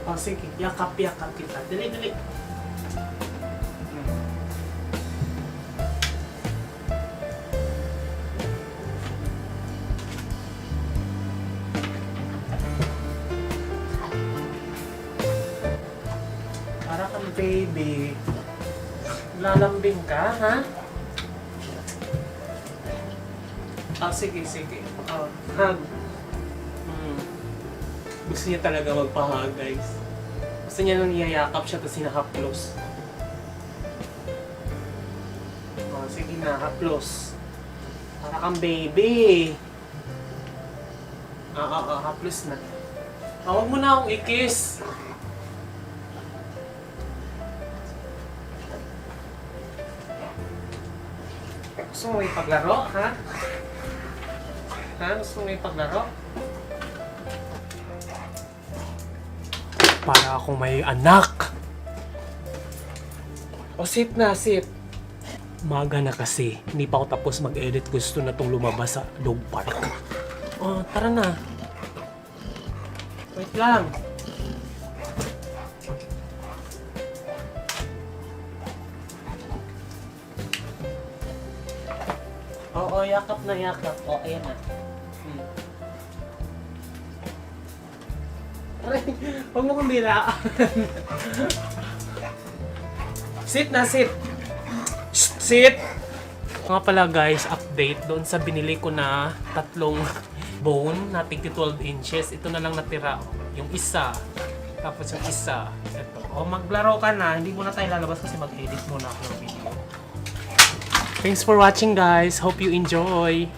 O sige, yakap-yakap kita. Dali, dali. Para kang baby. Lalambing ka, ha? Sige, sige. Hug. Gusto niya talaga magpa-hug, guys. Gusto niya nang iyayakap siya tapos hinahaplos. Sige na, haplos. Para kang baby. Haplos na. Huwag mo na akong i-kiss. Gusto mo ipaglaro, ha? Gusto mo ipaglaro? Para akong may anak! O, sit na, sit. Maga na kasi. Hindi pa ako tapos mag-edit. Gusto na itong lumabas sa dog park. Tara na. Wait lang. Oo, yakap na yakap. Ayan na. Aray, huwag mo kong bilaan. Sit na, sit. Shh, sit! Nga pala guys, update doon sa binili ko na 3 bone na 12 inches. Ito na lang natira. Yung isa. Tapos yung isa. Ito. Maglaro ka na. Hindi muna tayo lalabas kasi mag-edit muna ako ng video. Thanks for watching guys. Hope you enjoy.